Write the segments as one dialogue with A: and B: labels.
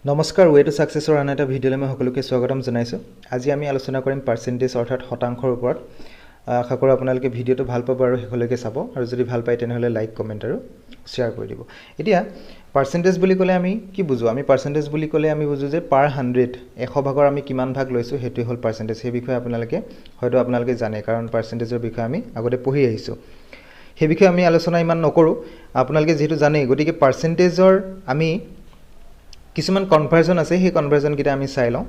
A: নমস্কাৰ way to সাকসেছৰ আন এটা ভিডিঅ'লৈ মই সকলোকে স্বাগতম জনাইছোঁ। আজি আমি আলোচনা কৰিম পাৰ্চেন্টেজ অৰ্থাৎ শতাংশৰ ওপৰত। আশা কৰোঁ আপোনালোকে ভিডিঅ'টো ভাল পাব আৰু শেষলৈকে চাব, আৰু যদি ভাল পায় তেনেহ'লে লাইক কমেণ্ট আৰু শ্বেয়াৰ কৰি দিব। এতিয়া পাৰ্চেন্টেজ বুলি ক'লে আমি কি বুজোঁ? আমি পাৰ্চেন্টেজ বুলি ক'লে আমি বুজোঁ যে পাৰ 100 100 ভাগৰ আমি কিমান ভাগ লৈছোঁ সেইটোৱে হ'ল পাৰ্চেন্টেজ। সেই বিষয়ে আপোনালোকে জানে, কাৰণ পাৰ্চেন্টেজৰ বিষয়ে আমি আগতে পঢ়ি আহিছোঁ। সেই বিষয়ে আমি আলোচনা ইমান নকৰোঁ, আপোনালোকে যিহেতু জানেই। গতিকে পাৰ্চেন্টেজৰ আমি কিছুমান কনভাৰ্জন আছে, সেই কনভাৰ্জনকেইটা আমি চাই লওঁ,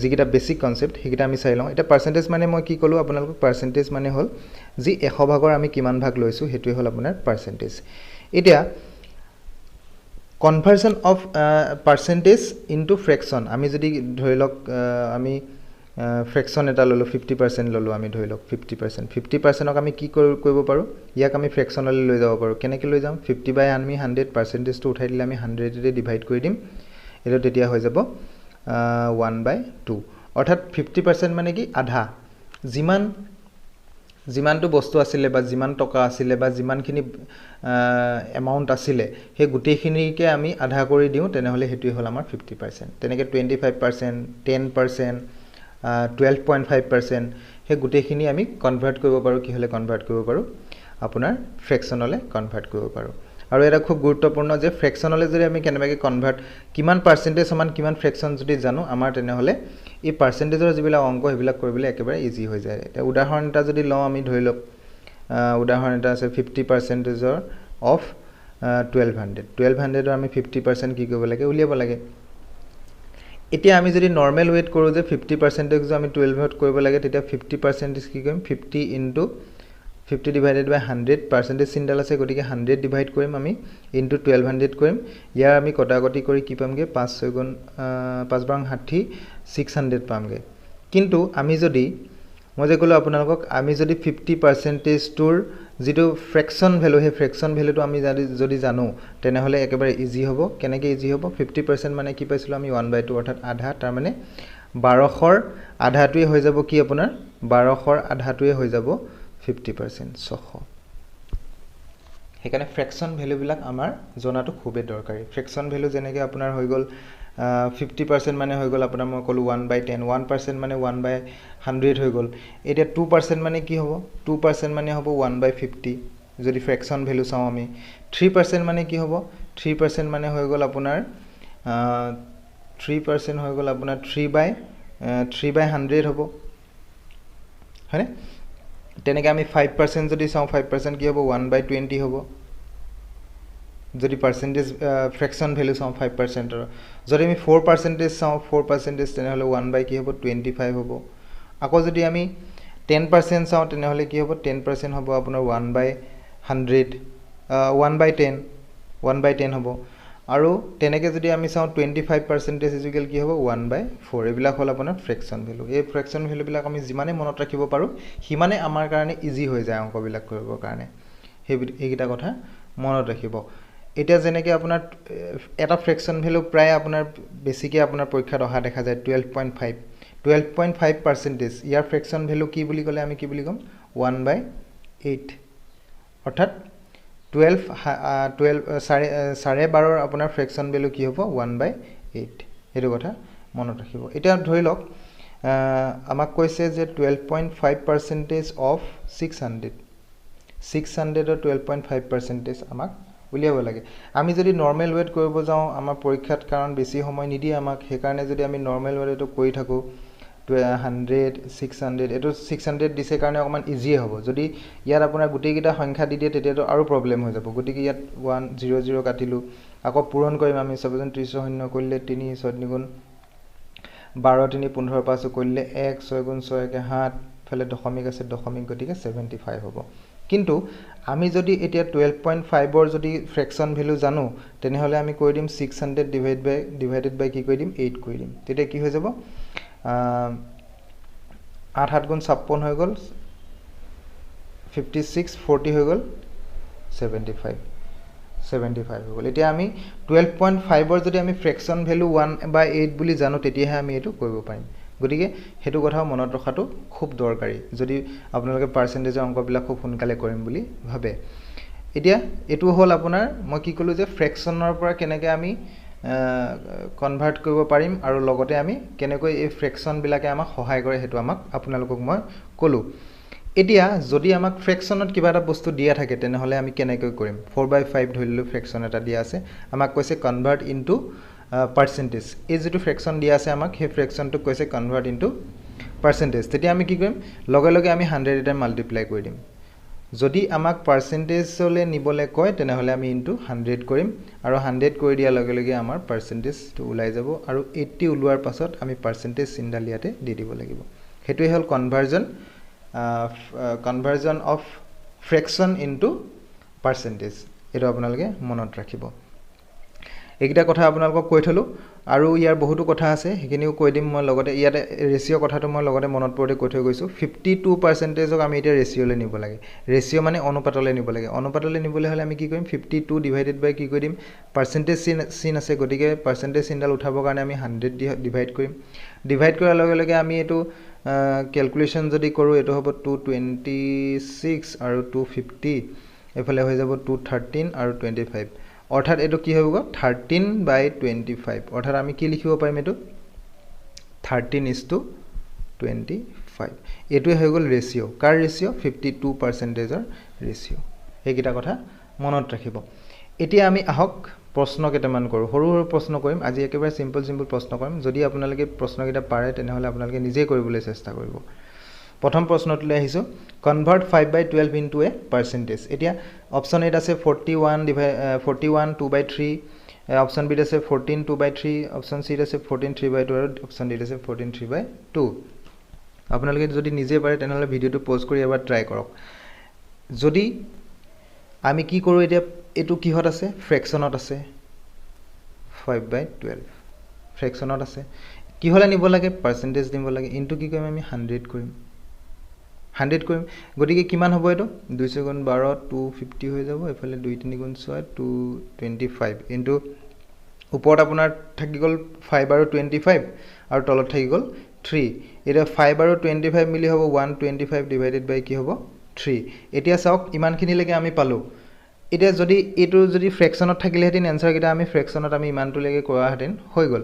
A: যিকেইটা বেছিক কনচেপ্ট সেইকেইটা আমি চাই লওঁ। এতিয়া পাৰ্চেন্টেজ মানে মই কি ক'লোঁ আপোনালোকক? পাৰ্চেন্টেজ মানে হ'ল যি 100 ভাগৰ আমি কিমান ভাগ লৈছোঁ সেইটোৱে হ'ল আপোনাৰ পাৰ্চেন্টেজ। এতিয়া conversion of percentage into fraction, আমি যদি ধৰি লওক আমি ফ্ৰেকশ্যন এটা ল'লোঁ, 50% ল'লোঁ, আমি ধৰি লওক 50%ক আমি কি কৰিব পাৰোঁ? ইয়াক আমি ফ্ৰেকশ্যনলৈ লৈ যাব পাৰোঁ। কেনেকৈ লৈ যাম? 50 আমি 100 পাৰ্চেন্টেজটো উঠাই দিলে আমি 100ৰে ডিভাইড কৰি দিম। এইটো তেতিয়া হৈ যাব 1/2, অৰ্থাৎ 50% মানে কি? আধা। যিমানটো বস্তু আছিলে বা যিমান টকা আছিলে বা যিমানখিনি এমাউণ্ট আছিলে সেই গোটেইখিনিকে আমি আধা কৰি দিওঁ, তেনেহ'লে সেইটোৱে হ'ল আমাৰ 50%। তেনেকৈ 25%, 10%, 12.5%, সেই গোটেইখিনি আমি কনভাৰ্ট কৰিব পাৰোঁ। কি হ'লে কনভাৰ্ট কৰিব পাৰোঁ? আপোনাৰ ফ্ৰেকশ্যনলৈ কনভাৰ্ট কৰিব পাৰোঁ। আৰু এটা খুব গুৰুত্বপূৰ্ণ যে ফ্ৰেকশ্যনলৈ যদি আমি কেনেবাকৈ কিমান পাৰ্চেন্টেজ সমান কিমান ফ্ৰেকশ্যন যদি জানো আমাৰ, তেনেহ'লে এই পাৰ্চেন্টেজৰ যিবিলাক অংক সেইবিলাক কৰিবলৈ একেবাৰে ইজি হৈ যায়। এতিয়া উদাহৰণ এটা যদি লওঁ, আমি ধৰি লওক উদাহৰণ এটা আছে 50% অফ 1200। 1200ৰ আমি 50% কি কৰিব লাগে? উলিয়াব লাগে। এতিয়া আমি যদি নৰ্মেল ৱেট কৰোঁ যে 50% আমি 12ত কৰিব লাগে, তেতিয়া 50% কি কৰিম? 50 ইনটু 50 ডিভাইডেড বাই 100, পাৰ্চেন্টেজ চিনডাল আছে, গতিকে 100 ডিভাইড কৰিম আমি, ইনটু 1200 কৰিম। ইয়াৰ আমি কটাকটি কৰি কি পামগৈ? 5 বাৰ 60, 600 পামগৈ। কিন্তু আমি যদি, মই যে ক'লোঁ আপোনালোকক, আমি যদি 50%টোৰ যিটো ফ্ৰেকশ্যন ভেলু, সেই ফ্ৰেকশ্যন ভেলুটো আমি যদি জানো, তেনেহ'লে একেবাৰে ইজি হ'ব। কেনেকৈ ইজি হ'ব? 50% মানে কি পাইছিলোঁ আমি? 1/2, অৰ্থাৎ আধা। তাৰমানে 1200ৰ আধাটোৱে হৈ যাব কি আপোনাৰ? 1200ৰ আধাটোৱে হৈ যাব 50%, 600। সেইকাৰণে ফ্ৰেকশ্যন ভেলুবিলাক আমাৰ জনাটো খুবেই দৰকাৰী। ফ্ৰেকশ্যন ভেলু যেনেকৈ আপোনাৰ হৈ গ'ল 50% মানে হৈ গ'ল আপোনাৰ, মই ক'লোঁ 1/10, 1% মানে 1/100 হৈ গ'ল। এতিয়া 2% মানে কি হ'ব? 2% মানে হ'ব 1/50, যদি ফ্ৰেকশ্যন ভেলু চাওঁ আমি। 3% মানে কি হ'ব? 3% মানে হৈ গ'ল আপোনাৰ 3% হৈ গ'ল আপোনাৰ 3/100 হ'ব, হয়নে? তেনেকৈ আমি 5% যদি চাওঁ, 5% কি হ'ব? 1/20 হ'ব, যদি পাৰ্চেন্টেজ ফ্ৰেকশ্যন ভেলু চাওঁ 5%ৰ। যদি আমি 4% চাওঁ, 4%, তেনেহ'লে 1/25 হ'ব। আকৌ যদি আমি 10% চাওঁ, তেনেহ'লে কি হ'ব? 10% হ'ব আপোনাৰ 1/100, 1/10 হ'ব। আৰু তেনেকৈ যদি আমি চাওঁ 25% ইকুৱেল কি হ'ব? 1/4। এইবিলাক হ'ল আপোনাৰ ফ্ৰেকশ্যন ভেলু। এই ফ্ৰেকশ্যন ভেলুবিলাক আমি যিমানে মনত ৰাখিব পাৰোঁ, সিমানে আমাৰ কাৰণে ইজি হৈ যায় অংকবিলাক কৰিবৰ কাৰণে। সেইকেইটা কথা মনত ৰাখিব। এতিয়া যেনেকৈ আপোনাৰ এটা ফ্ৰেকশ্যন ভেলু প্ৰায় আপোনাৰ বেছিকৈ আপোনাৰ পৰীক্ষাত অহা দেখা যায়, 12.5%। ইয়াৰ ফ্ৰেকশ্যন ভেলু কি বুলি ক'লে আমি কি বুলি ক'ম? 1/8, অৰ্থাৎ 12.5 আপোনাৰ ফ্ৰেকশ্যন ভেলু কি হ'ব? 1/8। সেইটো কথা মনত ৰাখিব। এতিয়া ধৰি লওক আমাক কৈছে যে 12.5% অফ 600, 600ৰ 12.5% আমাক উলিয়াব লাগে। আমি যদি নৰ্মেল ৱেট কৰিব যাওঁ, আমাৰ পৰীক্ষাত কাৰণ বেছি সময় নিদিয়ে আমাক, সেইকাৰণে যদি আমি নৰ্মেল ৱেট এইটো কৰি থাকোঁ 100, 600, এইটো 600 দিছে কাৰণে অকণমান ইজিয়ে হ'ব। যদি ইয়াত আপোনাৰ গোটেইকেইটা সংখ্যা দি দিয়ে, তেতিয়াতো আৰু প্ৰব্লেম হৈ যাব। গতিকে ইয়াত 100 কাটিলোঁ, আকৌ পূৰণ কৰিম আমি। 7 কৰিলে 3, 6 গুণ 12, 3 15, 5 কৰিলে 1, 6 গুণ 6 একে 7, ইফালে দশমিক আছে, দশমিক, গতিকে 75 হ'ব। কিন্তু আমি যদি এতিয়া 12.5ৰ যদি ফ্ৰেকশ্যন ভেলু জানো, তেনেহ'লে আমি কৰি দিম 600 ডিভাইডেড বাই কি কৰি দিম? 8 কৰি দিম। তেতিয়া কি হৈ যাব? 8 7 গুণ 56 হৈ গ'ল, 56, 40 হৈ গ'ল, 75 হৈ গ'ল। এতিয়া আমি 12.5ৰ যদি আমি ফ্ৰেকশ্যন ভেলু 1/8 বুলি জানো, তেতিয়াহে আমি এইটো কৰিব পাৰিম। গতিকে সেইটো কথাও মনত ৰখাটো খুব দৰকাৰী, যদি আপোনালোকে পাৰ্চেন্টেজৰ অংকবিলাক খুব সোনকালে কৰিম বুলি ভাবে। এতিয়া এইটো হ'ল আপোনাৰ, মই কি ক'লোঁ যে ফ্ৰেকশ্যনৰ পৰা কেনেকৈ আমি কনভাৰ্ট কৰিব পাৰিম আৰু লগতে আমি কেনেকৈ এই ফ্ৰেকশ্যনবিলাকে আমাক সহায় কৰে সেইটো আমাক আপোনালোকক মই ক'লোঁ এতিয়া যদি আমাক ফ্ৰেকশ্যনত কিবা এটা বস্তু দিয়া থাকে তেনেহ'লে আমি কেনেকৈ কৰিম 4/5 ধৰি ললোঁ ফ্ৰেকশ্যন এটা দিয়া আছে আমাক কৈছে কনভাৰ্ট ইনটু পাৰ্চেণ্টেজ এই যিটো ফ্ৰেকশ্যন দিয়া আছে আমাক সেই ফ্ৰেকশ্যনটোক কৈছে কনভাৰ্ট ইনটু পাৰ্চেণ্টেজ তেতিয়া আমি কি কৰিম লগে লগে আমি 100 এটা মাল্টিপ্লাই কৰি দিম যদি আমাক পাৰ্চেণ্টেজলৈ নিবলৈ কয় তেনেহ'লে আমি ইনটু 100 কৰিম আৰু 100 কৰি দিয়াৰ লগে লগে আমাৰ পাৰ্চেণ্টেজটো ওলাই যাব আৰু 80 ওলোৱাৰ পাছত আমি পাৰ্চেণ্টেজ চিনডাল ইয়াতে দি দিব লাগিব সেইটোৱে হ'ল conversion of fraction into percentage এইটো আপোনালোকে মনত ৰাখিব এইকেইটা কথা আপোনালোকক কৈ থলোঁ আৰু ইয়াৰ বহুতো কথা আছে সেইখিনিও কৈ দিম মই লগতে ইয়াতে ৰেচিঅ' কথাটো মই লগতে মনত পৰোঁতে কৈ থৈ গৈছোঁ 52%ক আমি এতিয়া ৰেচিঅ'লৈ নিব লাগে ৰেচিঅ' মানে অনুপাতলৈ নিব লাগে অনুপাতলৈ নিবলৈ হ'লে আমি কি কৰিম 52 ডিভাইডেড বাই কি কৰি দিম পাৰ্চেণ্টেজ চিন আছে গতিকে পাৰ্চেণ্টেজ চিনডাল উঠাবৰ কাৰণে আমি 100 ডিভাইড কৰিম ডিভাইড কৰাৰ লগে লগে আমি এইটো কেলকুলেশ্যন যদি কৰোঁ এইটো হ'ব 226 আৰু 250 এইফালে হৈ যাব 213 আৰু 25 অৰ্থাৎ এইটো কি হ'ব 13/25 অৰ্থাৎ আমি কি লিখিব পাৰিম এইটো 13:25 এইটোৱে হৈ গ'ল ৰেচিঅ' কাৰ ৰেচিঅ' 52%ৰ ৰেচিঅ' এইকেইটা কথা মনত ৰাখিব এতিয়া আমি আহক প্ৰশ্ন কেইটামান কৰোঁ সৰু সৰু প্ৰশ্ন কৰিম আজি একেবাৰে চিম্পল প্ৰশ্ন কৰিম যদি আপোনালোকে প্ৰশ্নকেইটা পাৰে তেনেহ'লে আপোনালোকে নিজেই কৰিবলৈ চেষ্টা কৰিব প্ৰথম প্ৰশ্নটোলৈ আহিছোঁ কনভাৰ্ট 5/12 ইনটু এ পাৰ্চেণ্টেজ এতিয়া অপশ্যন এত আছে 41 2/3 অপশ্যন বিত আছে 14 2/3 অপশ্যন চিত আছে 14 3/2 আৰু অপশ্যন ডিত আছে 14 3/2 আপোনালোকে যদি নিজে পাৰে তেনেহ'লে ভিডিঅ'টো পজ কৰি এবাৰ ট্ৰাই কৰক যদি আমি কি কৰোঁ এতিয়া এইটো কিহত আছে ফ্ৰেকশ্যনত আছে 5/12 ফ্ৰেকশ্যনত আছে কিহলে নিব লাগে পাৰ্চেণ্টেজ নিব লাগে ইনটু কি কৰিম আমি 100 কৰিম 100 কৰিম গতিকে কিমান হ'ব এইটো 2 × 12 250 হৈ যাব এফালে 2 3 × 6 225 ইনটু ওপৰত আপোনাৰ থাকি গ'ল 5 আৰু 25 আৰু তলত থাকি গ'ল 3 এতিয়া 5 আৰু 25 মিলি হ'ব 125 ডিভাইডেড বাই কি হ'ব 3 এতিয়া চাওক ইমানখিনিলৈকে আমি পালোঁ এতিয়া যদি এইটো যদি ফ্ৰেকশ্যনত থাকিলেহেঁতেন এনচাৰকেইটা আমি ফ্ৰেকশ্যনত আমি ইমানটোলৈকে কৰাহেঁতেন হৈ গ'ল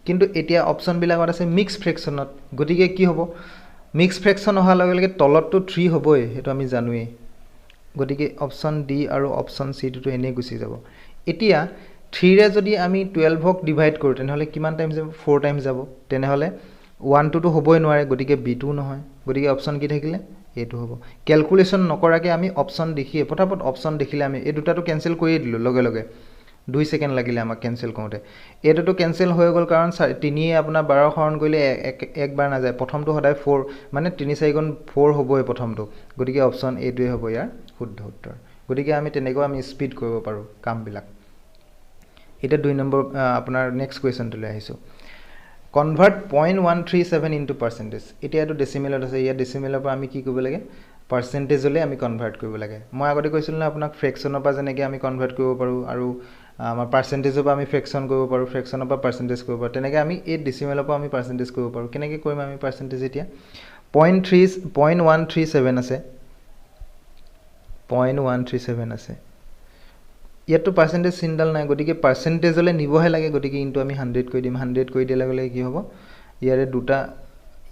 A: কিন্তু এতিয়া অপশ্যনবিলাকত আছে মিক্স ফ্ৰেকশ্যনত গতিকে কি হ'ব মিক্স ফ্ৰেকশ্যন অহাৰ লগে লগে তলততো 3 হ'বই সেইটো আমি জানোৱেই গতিকে অপশ্যন ডি আৰু অপশ্যন চিটোতো এনেই গুচি যাব এতিয়া 3ৰে যদি আমি 12ক ডিভাইড কৰোঁ তেনেহ'লে কিমান টাইম যাব 4 টাইম যাব তেনেহ'লে 1টোতো হ'বই নোৱাৰে গতিকে বিটো নহয় গতিকে অপশ্যন কি থাকিলে এইটো হ'ব কেলকুলেশ্যন নকৰাকৈ আমি অপশ্যন দেখিয়ে পটাপট অপশ্যন দেখিলে আমি এই দুটাটো কেঞ্চেল কৰিয়ে দিলোঁ লগে লগে 2 ছেকেণ্ড লাগিলে আমাক কেঞ্চেল কৰোঁতে এইটোতো কেঞ্চেল হৈ গ'ল কাৰণ 3য়ে আপোনাৰ 12 হৰণ কৰিলে একবাৰ নাযায় প্ৰথমটো সদায় 4 মানে 3 4 গুণ 4 হ'বই প্ৰথমটো গতিকে অপশ্যন এইটোৱে হ'ব ইয়াৰ শুদ্ধ উত্তৰ গতিকে আমি তেনেকৈ আমি স্পীড কৰিব পাৰোঁ কামবিলাক এটা 2 নম্বৰ আপোনাৰ নেক্সট কুৱেশ্যনটোলৈ আহিছোঁ কনভাৰ্ট 0.137 ইনটু পাৰ্চেণ্টেজ এতিয়া এইটো ডেচিমেলত আছে ইয়াত ডেচিমেলৰ পৰা আমি কি কৰিব লাগে পাৰ্চেণ্টেজলৈ আমি কনভাৰ্ট কৰিব লাগে মই আগতে কৈছিলোঁ না আপোনাক ফ্ৰেকশ্যনৰ পৰা যেনেকৈ আমি কনভাৰ্ট কৰিব পাৰোঁ আৰু আমাৰ পাৰ্চেণ্টেজৰ পৰা আমি ফ্ৰেকশ্যন কৰিব পাৰোঁ ফ্ৰেকশ্যনৰ পৰা পাৰ্চেণ্টেজ কৰিব পাৰোঁ তেনেকৈ আমি এই ডেচিমেলৰ পৰা আমি পাৰ্চেণ্টেজ কৰিব পাৰোঁ কেনেকৈ কৰিম আমি পাৰ্চেণ্টেজ এতিয়া 0.137 আছে 0.137 আছে ইয়াততো পাৰ্চেণ্টেজ চিনডাল নাই গতিকে পাৰ্চেণ্টেজলৈ নিবহে লাগে গতিকে ইনটু আমি 100 কৰি দিম 100 কৰি দিয়াৰ লগে লগে কি হ'ব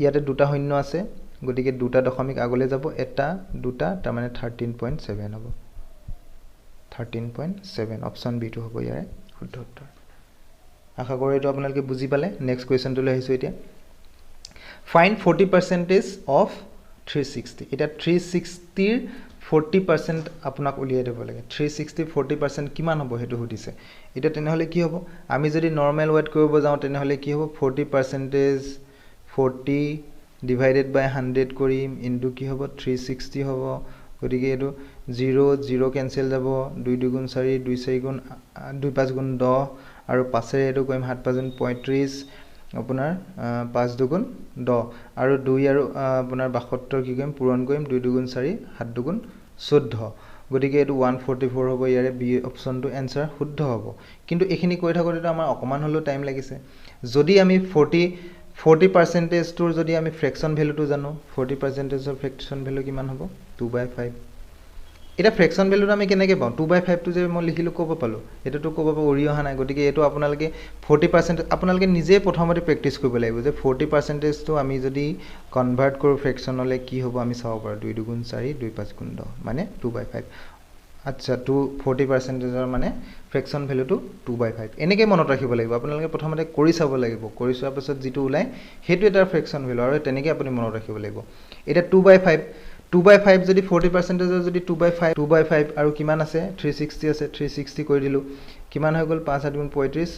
A: ইয়াতে দুটা শূন্য আছে গতিকে দুটা দশমিক আগলৈ যাব এটা দুটা তাৰমানে 13.7 হ'ব 13.7 অপশ্যন বিটো হ'ব ইয়াৰে শুদ্ধ উত্তৰ আশা কৰোঁ এইটো আপোনালোকে বুজি পালে নেক্সট কুৱেশ্যনটোলৈ আহিছোঁ এতিয়া ফাইণ্ড 40% অফ 360 এতিয়া 360ৰ 40% আপোনাক উলিয়াই দিব লাগে 360 40% কিমান হ'ব সেইটো সুধিছে এতিয়া তেনেহ'লে কি হ'ব আমি যদি নৰ্মেল ৱেট কৰিব যাওঁ তেনেহ'লে কি হ'ব 40% 40 ডিভাইডেড বাই 100 কৰিম ইনটু কি হ'ব 360 হ'ব গতিকে এইটো 0 0 কেঞ্চেল যাব 2 2 গুণ 4 2 4 গুণ 2 5 গুণ 10 আৰু 5ৰে এইটো কৰিম 7 5 গুণ 35 আপোনাৰ 5 2 গুণ 10 আৰু 2 আৰু আপোনাৰ 72 কি কৰিম পূৰণ কৰিম 2 2 গুণ 4 7 2 গুণ 14 গতিকে এইটো 144 হ'ব ইয়াৰে বি অপশ্যনটো এনচাৰ শুদ্ধ হ'ব কিন্তু এইখিনি কৈ থাকোঁতে আমাৰ অকণমান হ'লেও টাইম লাগিছে যদি আমি 40%টোৰ যদি আমি ফ্ৰেকশ্যন ভেলুটো জানো 40%ৰ ফ্ৰেকশ্যন ভেলু কিমান হ'ব 2/5 এটা ফ্ৰেকশ্যন ভেলুটো আমি কেনেকৈ পাওঁ 2/5টো যে মই লিখিলোঁ ক'ব পালোঁ এইটোতো ক'ব উৰি অহা নাই গতিকে এইটো আপোনালোকে 40% আপোনালোকে নিজে প্ৰথমতে প্ৰেক্টিছ কৰিব লাগিব যে 40%টো আমি যদি কনভাৰ্ট কৰোঁ ফ্ৰেকশ্যনলৈ কি হ'ব আমি চাব পাৰোঁ 2 2 গুণ 4 2 5 গুণ 10 মানে 2/5 আচ্ছা 40%ৰ মানে ফ্ৰেকশ্যন ভেলুটো 2/5 এনেকৈ মনত ৰাখিব লাগিব আপোনালোকে প্ৰথমতে কৰি চাব লাগিব কৰি চোৱাৰ পাছত যিটো ওলায় সেইটো এটা ফ্ৰেকশ্যন ভেলু আৰু তেনেকৈ আপুনি মনত ৰাখিব লাগিব এতিয়া 2/5 যদি 40%ৰ যদি 2/5 আৰু কিমান আছে 360 আছে 360 কৰি দিলোঁ কিমান হৈ গ'ল 5 7 গুণ 35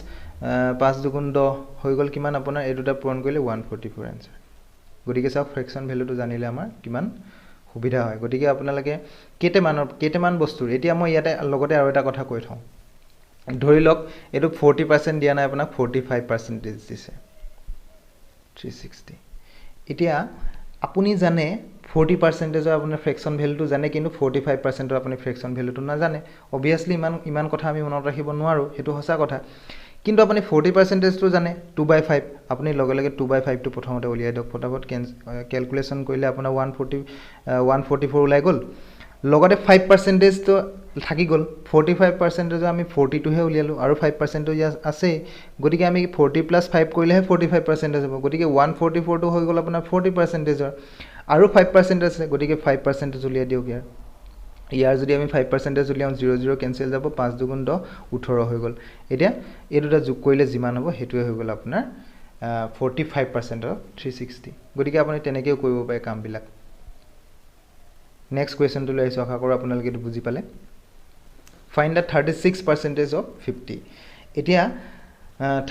A: 5 2 গুণ 10 হৈ গ'ল কিমান আপোনাৰ এই দুটা পূৰণ কৰিলে 144 এনসাৰ গতিকে চাওক ফ্ৰেকশ্যন ভেলুটো জানিলে আমাৰ কিমান সুবিধা হয় গতিকে আপোনালোকে কেইটামান বস্তুৰ এতিয়া মই ইয়াতে লগতে আৰু এটা কথা কৈ থওঁ ধৰি লওক এইটো 40% দিয়া নাই আপোনাক 45% দিছে 360 এতিয়া আপুনি জানে 40%ৰ আপোনাৰ ফ্ৰেকশ্যন ভেলুটো জানে কিন্তু 45%ৰ আপুনি ফ্ৰেকশ্যন ভেলুটো নাজানে অবভিয়াছলি ইমান কথা আমি মনত ৰাখিব নোৱাৰোঁ সেইটো সঁচা কথা কিন্তু আপুনি 40%টো জানে 2/5 আপুনি লগে লগে 2/5টো প্ৰথমতে উলিয়াই দিয়ক ফটাফট কেলকুলেশ্যন কৰিলে আপোনাৰ 144 ওলাই গ'ল লগতে 5%টো থাকি গ'ল 45%ৰ আমি 40টোহে উলিয়ালোঁ আৰু 5%টো আছে গতিকে আমি 40 + 5 কৰিলেহে 45% হ'ব গতিকে 144টো হৈ গ'ল আপোনাৰ 40%ৰ আৰু 5% আছে গতিকে 5% উলিয়াই দিয়ক ইয়াৰ যদি আমি 5% উলিয়াওঁ 0 0 কেনচেল যাব 5 2 গুণ 10 18 হৈ গ'ল এতিয়া এই দুটা যোগ কৰিলে যিমান হ'ব সেইটোৱে হৈ গ'ল আপোনাৰ 45% অফ 360 গতিকে আপুনি তেনেকৈও কৰিব পাৰে কামবিলাক নেক্সট কুৱেশ্যনটো লৈ আহিছোঁ আশা কৰোঁ আপোনালোকে এইটো বুজি পালে ফাইণ্ড দ্য 36% অফ 50 এতিয়া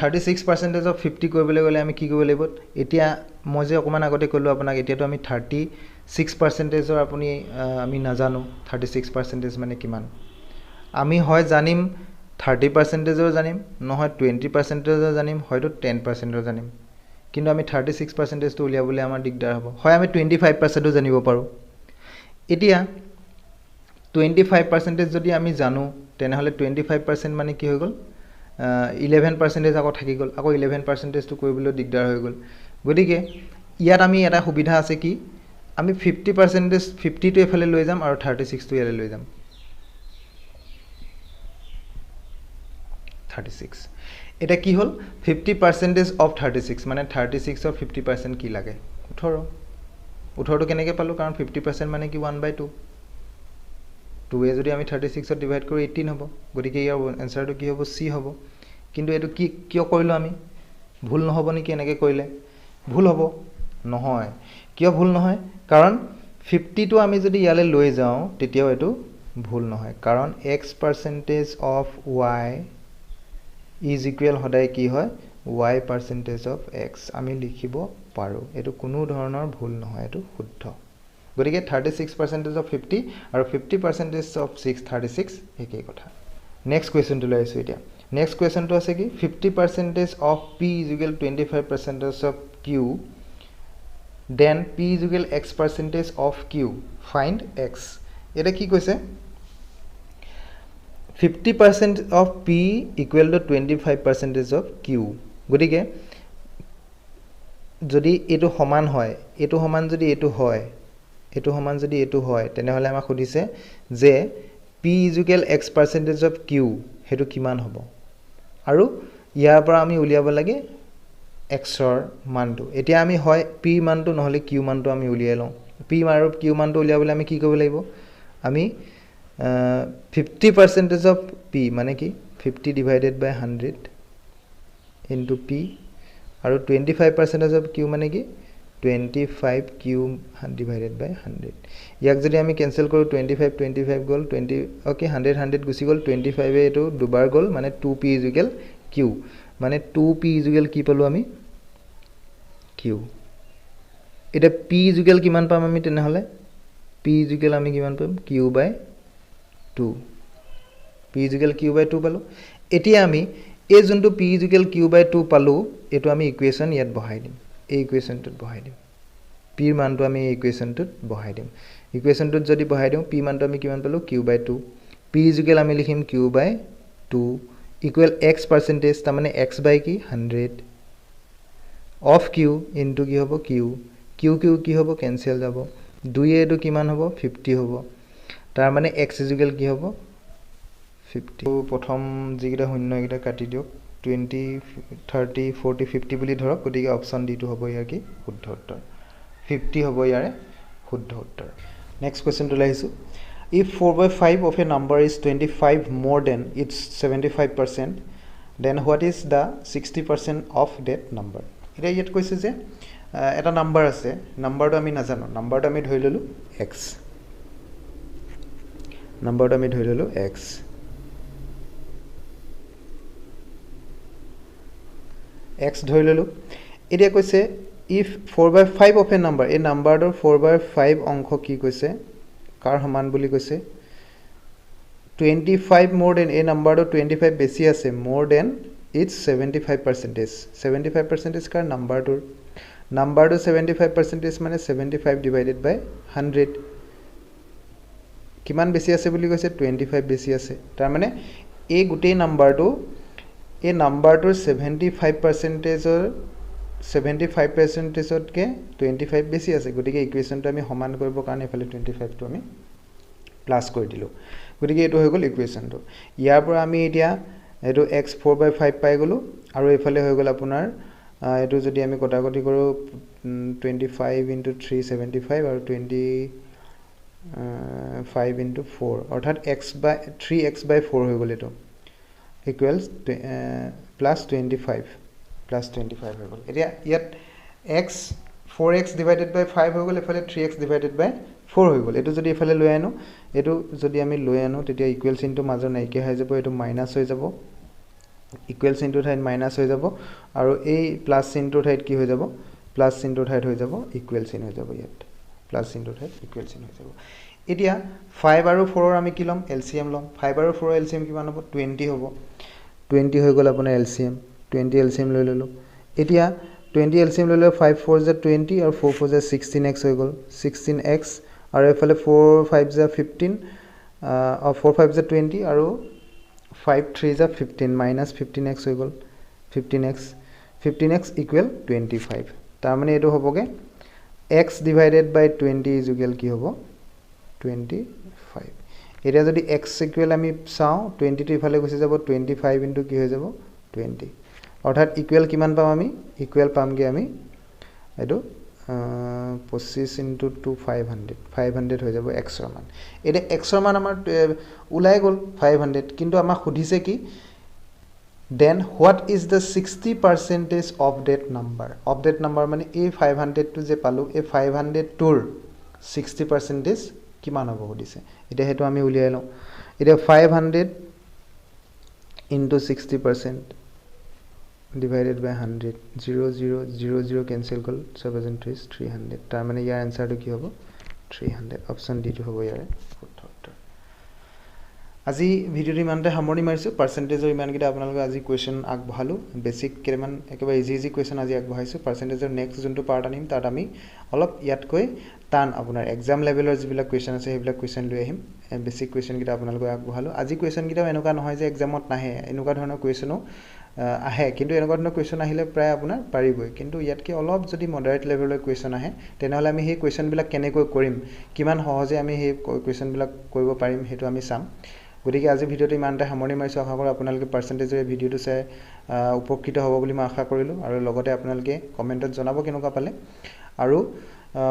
A: 36% অফ 50 কৰিবলৈ গ'লে আমি কি কৰিব লাগিব এতিয়া মই যে অকণমান আগতে ক'লোঁ আপোনাক এতিয়াতো আমি 36%ৰ আপুনি আমি নাজানো 36% মানে কিমান আমি হয় জানিম 30%ৰ জানিম নহয় 20%ৰ জানিম হয়তো 10%ৰ জানিম কিন্তু আমি 36%টো উলিয়াবলৈ আমাৰ দিগদাৰ হ'ব হয় আমি 25%ও জানিব পাৰোঁ এতিয়া 25% যদি আমি জানো তেনেহ'লে 25% মানে কি হৈ গ'ল 11% আকৌ থাকি গ'ল আকৌ 11%টো কৰিবলৈ দিগদাৰ হৈ গ'ল গতিকে ইয়াত আমি এটা সুবিধা আছে কি আমি 50% 50টো এফালে লৈ যাম আৰু 36টো ইয়ালৈ লৈ যাম 36 এটা কি হ'ল 50% অফ 36 মানে 36 অফ 50% কি লাগে 18টো কেনেকৈ পালোঁ কাৰণ 50% মানে কি 1/2 2 যদি আমি 36ত ডিভাইড কৰি 18 হ'ব গতিকে ইয়াৰ এনসাৰটো কি হ'ব চি হ'ব কিন্তু এইটো কি কিয় কৰিলোঁ আমি ভুল নহ'ব নেকি এনেকৈ কৰিলে ভুল হ'ব নহয় কিয় ভুল নহয় কাৰণ 50টো আমি যদি ইয়ালৈ লৈ যাওঁ তেতিয়াও এইটো ভুল নহয় কাৰণ x% of y is equal সদায় কি হয় y% অফ x আমি লিখিব পাৰোঁ এইটো কোনো ধৰণৰ ভুল নহয় এইটো শুদ্ধ গতিকে 36% অফ 50 আৰু 50% অফ 36 একেই কথা নেক্সট কুৱেশ্যনটো লৈ আহিছোঁ এতিয়া নেক্সট কুৱেশ্যনটো আছে কি 50% of p is equal 25% of q then p is equal x% of q find x এটা কি কৈছে 50% of p equal to 25% of q গতিকে যদি এইটো সমান হয় এইটো সমান যদি এইটো হয় এইটো সমান যদি এইটো হয় তেনেহ'লে আমাক সুধিছে যে p is equal x% of q হেতু কিমান হ'ব আৰু ইয়াৰ পৰা আমি উলিয়াব লাগে x ৰ মানটো এতিয়া আমি হয় p মানটো নহলে q মানটো আমি উলিয়াই লওঁ p আৰু q মানটো উলিয়াবলৈ আমি কি কৰিব লাগিব আমি 50% of p মানে কি 50 divided by 100 into p আৰু 25% of q মানে কি 25q divided by 100 ইয়াক যদি আমি ক্যান্সেল কৰো 25 গল 20 ওকে 100 গুছি গল 25 এটো দুবাৰ গল মানে 2p is equal q মানে 2p is equal কি পালো আমি q এটা p is equal কিমান পাম আমি তেনেহলে p is equal আমি কিমান পাম q by 2 p is equal q by 2 পালো এতিয়া আমি এই যোনটো p is equal q by 2 পালো এটো আমি ইকুয়েশন ইয়াত বহাই দিম এই ইকুয়েশনটোত বহাই দিম p ৰ মানটো আমি এই ইকুয়েশনটোত বহাই দিম ইকুয়েশনটোত যদি বহাই দিও p মানটো আমি কিমান পালো q by 2 p is equal আমি লিখিম q by 2 equal x% তা মানে x by কি 100 of q into কি হ'ব q কি হ'ব ক্যান্সেল যাব 2 এটো কিমান হ'ব 50 হ'ব তাৰ মানে x ইকুৱেল কি হ'ব 50 প্ৰথম যিকেইটা শূন্য এইকেইটা কাটি দিয়ক 20 30 40 50 বুলি ধৰক গতিকে অপচন ডিটো হ'ব ইয়াৰ কি শুদ্ধ উত্তৰ 50 হ'ব ইয়াৰে শুদ্ধ উত্তৰ next কোৱেশ্চনটো লাইছো if 4/5 of a number is 25 more than its 75% then what is the 60% of that number এটা ইয়াত কৈছে যে এটা নাম্বার আছে নাম্বাৰটো আমি নাজানো নাম্বাৰটো আমি ধৰি ললো x নাম্বাৰটো আমি ধৰি ললো x x ধৰি ললো এতিয়া কৈছে if 4/5 of a number এই নাম্বাৰটোৰ 4/5 অংশ কি কৈছে কাৰ সমান বুলি কৈছে 25 more than এই নাম্বাৰটো 25 বেছি আছে more than its 75% 75% কাৰ নাম্বাৰটোৰ নাম্বাৰটো 75% মানে 75 divided by 100 কিমান বেছি আছে বুলি কৈছে 25 বেছি আছে তাৰ মানে এই গোটেই নাম্বাৰটো এই নাম্বাৰটোৰ 75% কে 25 বেছি আছে গতিকে ইকুৱেশ্যনটো আমি সমান কৰিব কাৰণে এফালে 25 টো আমি প্লাস কৰি দিলো গতিকে এটো হৈ গল ইকুৱেশ্যনটো ইয়াৰ পৰা আমি এতিয়া এটো x 4/5 পাই গলো আৰু এফালে হৈ গল আপোনাৰ এটো যদি আমি কটাকটি কৰো 25 * 3 75 আৰু 25 * 4 অৰ্থাৎ x by 3x/4 হৈ গল এটো equals plus 25 হৈ গল এতিয়া ইয়াত x 4x divided by 5 হৈ গল এফালে 3x divided by 4 হৈ গল এটো যদি এফালে লৈ আনো এটো যদি আমি লৈ আনো তেতিয়া ইকুৱেল চিনটো মাজৰ নাইকিয়া হৈ যাব এটো মাইনাস হৈ যাব ইকুৱেল চিনটো ঠাইত মাইনাস হৈ যাব আৰু এই প্লাস চিনটো ঠাইত কি হৈ যাব প্লাস চিনটো ঠাইত হৈ যাব ইকুৱেল চিন হৈ যাব ইয়াত প্লাস চিনটো ঠাইত ইকুৱেল চিন হৈ যাব এতিয়া 5 আৰু 4 ৰ আমি কি লম এলসিএম লম 5 আৰু 4 ৰ এলসিএম কিমান হ'ব 20 হ'ব 20 হৈ গল আপোনাৰ এলসিএম 20 এলসিএম লৈ ললো এতিয়া 20 এলসিএম লৈ ললে 5 4 * 20 আৰু 4 4 * 16x হৈ গল 16x আৰু এফালে 4 5 * 15 4 5 * 20 আৰু 5 3 * 15 minus 15x হৈ গল 15x equal 25 তাৰ মানে এটো হ'বগে x divided by 20 is equal কি হ'ব 25 এটা যদি x equal আমি চাও 20 টো ইফালে গুছি যাব 25 into কি হৈ যাব 20 অৰ্থাৎ ইকুৱেল কিমান পাম আমি ইকুৱেল পামগে আমি এটো 25 into 2 500 হৈ যাব x ৰ মান এটা x ৰ মান আমাৰ উলাই গল 500 কিন্তু আমাক খুদিছে কি then what is the 60% of that number মানে এই 500 টো যে পালো এই 500 টোৰ 60% কিমান হ'ব খুদিছে এটা হেতু আমি উলিয়াই লওঁ এটা 500 into 60% divided by 100 0 0 0 0 cancel কল 7 300 তাৰ মানে ইয়াৰ আনসাৰটো কি হ'ব 300 অপচন ডি টো হ'ব ইয়াৰে শুদ্ধ উত্তৰ আজি ভিডিওটি ইমানতে সামৰণি মাৰিছো পাৰ্সেন্টেজৰ ইমানকিটা আপোনালোকে আজি কোৱেশ্চন আগবঢ়ালো বেসিক কেমান একেবাৰে ইজি কোৱেশ্চন আজি আগবঢ়াইছো পাৰ্সেন্টেজৰ নেক্সট যোনটো পাৰ্ট আনিম তাত আমি অলপ ইয়াতকৈ টান আপোনাৰ এক্সাম লেভেলৰ যিবিলাক কোৱেশ্চন আছে সেইবিলাক কোৱেশ্চন লৈ আহিম বেসিক কোৱেশ্চন কিটা আপোনালোকে আগবঢ়ালো আজি কোৱেশ্চন কিটা এনেকুৱা নহয় যে এক্সামত নাহে এনেকুৱা ধৰণৰ কোৱেশ্চনো আহে কিন্তু এনেকুৱা ধৰণৰ কোৱেশ্চন আহিলে প্ৰায় আপোনাৰ পাৰিবই কিন্তু ইয়াতকে অলপ যদি মডাৰেট লেভেলৰ কোৱেশ্চন আহে তেনেহলে আমি সেই কোৱেশ্চন বিলাক কেনেকৈ কৰিম কিমান সহজে আমি সেই কোৱেশ্চন বিলাক কৰিব পাৰিম হেতু আমি চাম গতিকে আজি ভিডিওটো ইমানতে সামৰণি মাৰিছো আশা কৰো আপোনালোকে পাৰ্সেন্টেজৰ এই ভিডিওটো চাই উপকৃত হ'ব বুলি মই আশা কৰিলো আৰু লগতে আপোনালোকে কমেন্টত জনাব কেনেকুৱা পালে আৰু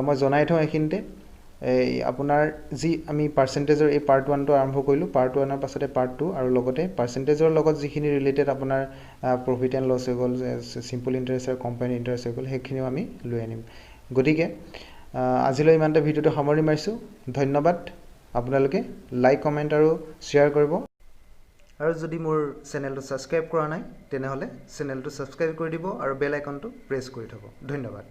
A: মই জনাই থওঁ এখিনতে এই আপোনাৰ যি আমি পাৰ্সেন্টেজৰ এই পাৰ্ট 1 টো আৰম্ভ কৰিলো পাৰ্ট 1 ৰ পাছতে পাৰ্ট 2 আৰু লগতে পাৰ্সেন্টেজৰ লগত যিখিনি ৰিলেটেড আপোনাৰ প্ৰফিট এণ্ড লছ হৈ গল সিম্পল ইন্টাৰেষ্ট আৰু কম্পাউণ্ড ইন্টাৰেষ্ট হৈ গল হেখিনিও আমি লৈ আনিম গতিকে আজিলৈ ইমানতে ভিডিওটো সামৰণি মাৰিছো ধন্যবাদ আপোনালোকে লাইক কমেন্ট আৰু শেয়াৰ কৰিব আৰু যদি মোৰ চেনেলটো সাবস্ক্ৰাইব কৰা নাই তেনেহলে চেনেলটো সাবস্ক্ৰাইব কৰি দিব আৰু বেল আইকনটো প্ৰেছ কৰি থব ধন্যবাদ